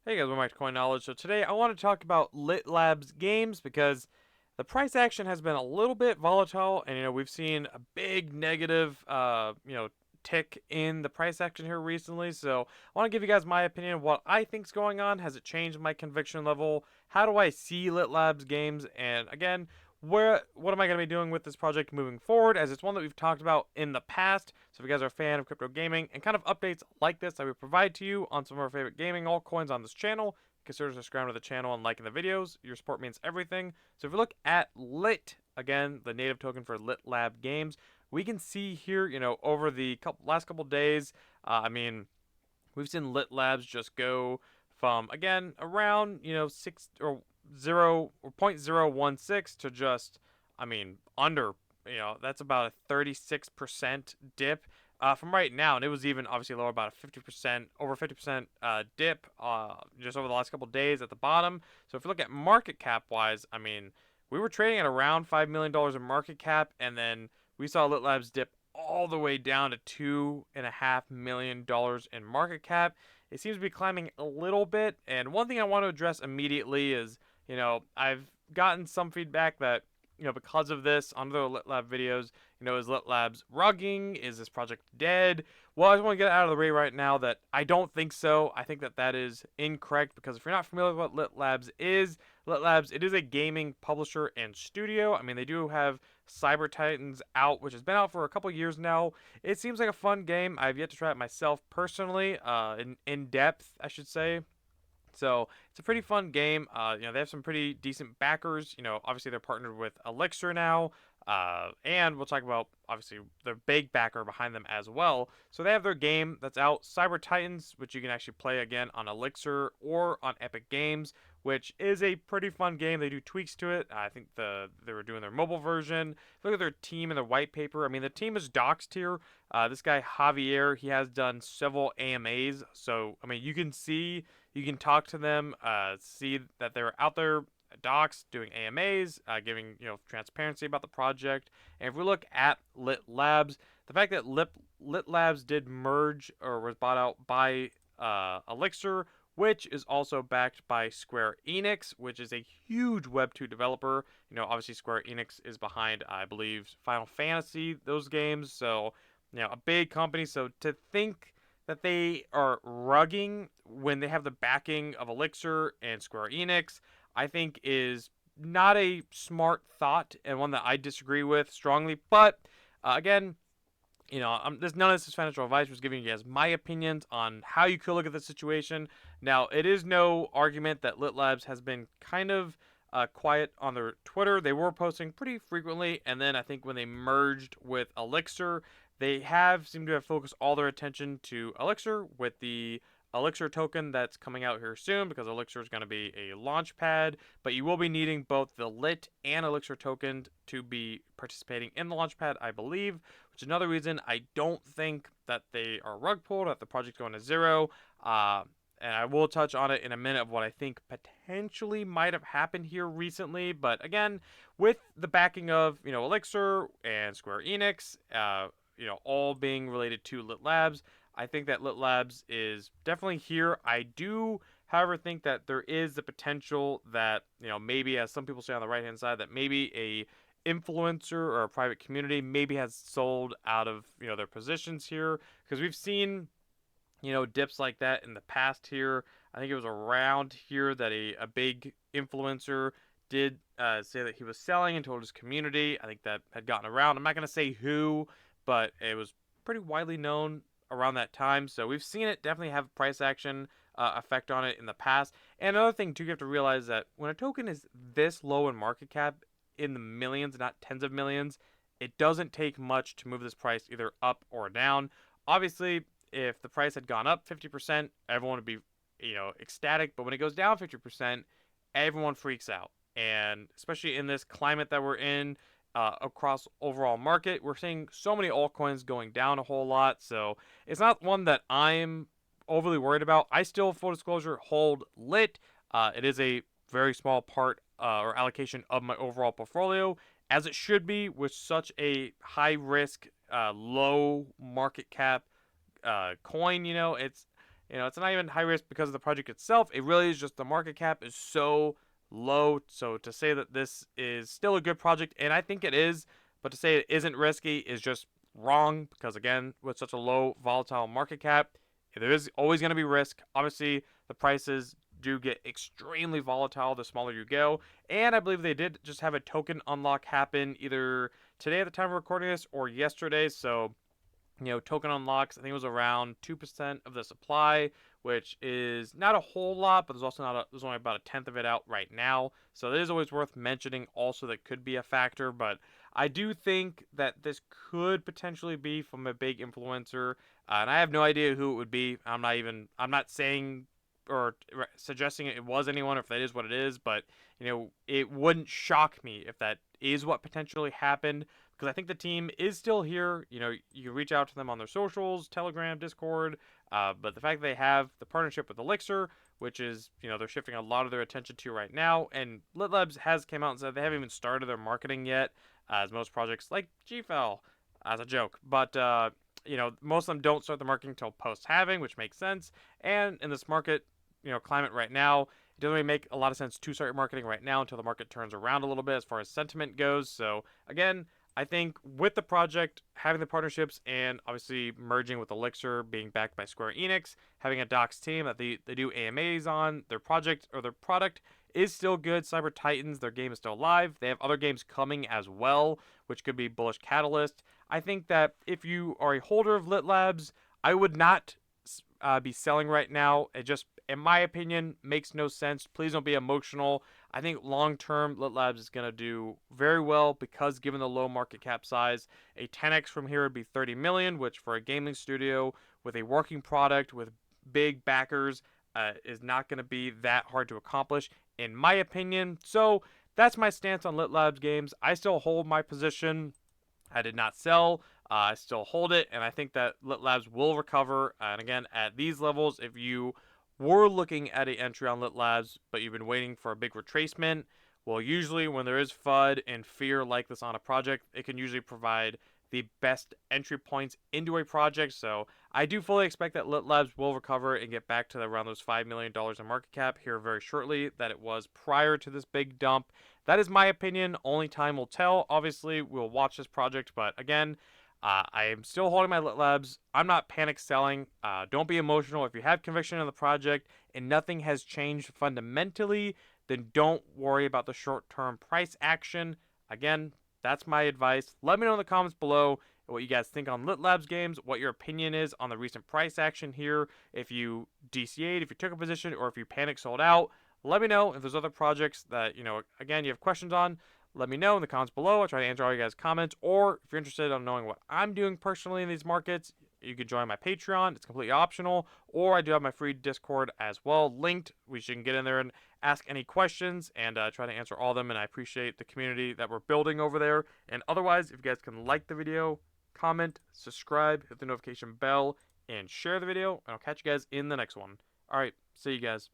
Hey guys, welcome back to Coin Knowledge. So today I want to talk about Litt Labs games because the price action has been a little bit volatile, and we've seen a big negative tick in the price action here recently. So I want to give you guys my opinion of what I think's going on. Has it changed my conviction level? How do I see Litt Labs games? And again, what am I going to be doing with this project moving forward, as it's one that we've talked about in the past. So if you guys are a fan of crypto gaming and kind of updates like this I would provide to you on some of our favorite gaming altcoins on this channel, consider subscribing to the channel and liking the videos. Your support means everything. So if you look at Lit, again, the native token for Litt Lab Games, we can see here, over the last couple days, we've seen Litt Labs just go from, again, around, 6 or 0 or 0.016 to just, under, that's about a 36% dip from right now. And it was even obviously lower, about a 50%, over 50% dip just over the last couple days at the bottom. So if you look at market cap wise, we were trading at around $5 million in market cap, and then we saw Litt Labs dip all the way down to $2.5 million in market cap. It seems to be climbing a little bit. And one thing I want to address immediately is, I've gotten some feedback that, because of this on the LitLab videos, is LitLab's rugging? Is this project dead? Well, I just want to get out of the way right now that I don't think so. I think that that is incorrect, because if you're not familiar with what LitLabs is, LitLabs, it is a gaming publisher and studio. They do have Cyber Titans out, which has been out for a couple years now. It seems like a fun game. I've yet to try it myself personally, in depth, I should say. So it's a pretty fun game. They have some pretty decent backers. Obviously they're partnered with Elixir now, and we'll talk about obviously their big backer behind them as well. So they have their game that's out, Cyber Titans, which you can actually play again on Elixir or on Epic Games, which is a pretty fun game. They do tweaks to it. I think they were doing their mobile version. Look at their team and their white paper. The team is doxed here. This guy Javier, he has done several AMAs, so you can talk to them, see that they're out there docs doing AMAs, giving transparency about the project. And if we look at Litt Labs, the fact that Litt Labs did merge or was bought out by Elixir, which is also backed by Square Enix, which is a huge Web2 developer. Obviously Square Enix is behind, I believe, Final Fantasy, those games. So, a big company. So to think that they are rugging when they have the backing of Elixir and Square Enix, I think is not a smart thought, and one that I disagree with strongly. But again, there's none of this is financial advice. I'm just giving you guys my opinions on how you could look at the situation. Now, it is no argument that Litt Labs has been kind of quiet on their Twitter. They were posting pretty frequently, and then I think when they merged with Elixir, they have seemed to have focused all their attention to Elixir with the Elixir token that's coming out here soon, because Elixir is going to be a launch pad, but you will be needing both the Lit and Elixir token to be participating in the launch pad, I believe, which is another reason I don't think that they are rug pulled, that the project's going to zero. And I will touch on it in a minute of what I think potentially might have happened here recently. But again, with the backing of Elixir and Square Enix, all being related to Litt Labs, I think that Litt Labs is definitely here. I do, however, think that there is the potential that, maybe, as some people say on the right hand side, that maybe a influencer or a private community maybe has sold out of their positions here, because we've seen dips like that in the past here. I think it was around here that a big influencer did say that he was selling and told his community. I think that had gotten around. I'm not going to say who, but it was pretty widely known around that time. So we've seen it definitely have price action effect on it in the past. And another thing too, you have to realize that when a token is this low in market cap, in the millions, not tens of millions, it doesn't take much to move this price either up or down. Obviously, if the price had gone up 50%, everyone would be, ecstatic. But when it goes down 50%, everyone freaks out. And especially in this climate that we're in, across overall market, we're seeing so many altcoins going down a whole lot. So it's not one that I'm overly worried about. I still, full disclosure, hold Lit. It is a very small part or allocation of my overall portfolio, as it should be with such a high risk, low market cap coin. it's not even high risk because of the project itself. It really is just the market cap is so low. So to say that this is still a good project, and I think it is, but to say it isn't risky is just wrong because, again, with such a low volatile market cap, there is always going to be risk. Obviously, the prices do get extremely volatile the smaller you go. And I believe they did just have a token unlock happen either today at the time of recording this or yesterday. So, token unlocks, I think it was around 2% of the supply, which is not a whole lot, but there's only about a tenth of it out right now. So it is always worth mentioning also that could be a factor, but I do think that this could potentially be from a big influencer, and I have no idea who it would be. I'm not saying or suggesting it was anyone or if that is what it is, but it wouldn't shock me if that is what potentially happened because I think the team is still here. You reach out to them on their socials, Telegram, Discord, but the fact that they have the partnership with Elixir, which is, they're shifting a lot of their attention to right now, and Litt Labs has came out and said they haven't even started their marketing yet, as most projects like GFL, as a joke, but most of them don't start the marketing until post-halving, which makes sense, and in this market, climate right now, it doesn't really make a lot of sense to start your marketing right now until the market turns around a little bit as far as sentiment goes. So again, I think with the project, having the partnerships, and obviously merging with Elixir, being backed by Square Enix, having a Docs team that they do AMAs on, their project or their product is still good. Cyber Titans, their game is still live. They have other games coming as well, which could be bullish catalyst. I think that if you are a holder of Litt Labs, I would not be selling right now. It just, in my opinion, makes no sense. Please don't be emotional. I think long term, Litt Labs is going to do very well because given the low market cap size, a 10x from here would be 30 million, which for a gaming studio with a working product with big backers is not going to be that hard to accomplish, in my opinion. So that's my stance on Litt Labs games. I still hold my position. I did not sell. I still hold it, and I think that Litt Labs will recover. And again, at these levels, if you were looking at an entry on Litt Labs, but you've been waiting for a big retracement, well, usually when there is FUD and fear like this on a project, it can usually provide the best entry points into a project. So I do fully expect that Litt Labs will recover and get back to around those $5 million in market cap here very shortly that it was prior to this big dump. That is my opinion. Only time will tell. Obviously, we'll watch this project, but again, I am still holding my Litt Labs. I'm not panic selling. Don't be emotional. If you have conviction in the project and nothing has changed fundamentally, then don't worry about the short-term price action. Again, that's my advice. Let me know in the comments below what you guys think on Litt Labs games, what your opinion is on the recent price action here, if you DCA'd, if you took a position, or if you panic sold out. Let me know if there's other projects that, again, you have questions on. Let me know in the comments below. I'll try to answer all you guys' comments. Or if you're interested in knowing what I'm doing personally in these markets, you can join my Patreon. It's completely optional. Or I do have my free Discord as well linked, which you can get in there and ask any questions and try to answer all of them. And I appreciate the community that we're building over there. And otherwise, if you guys can like the video, comment, subscribe, hit the notification bell, and share the video. And I'll catch you guys in the next one. All right, see you guys.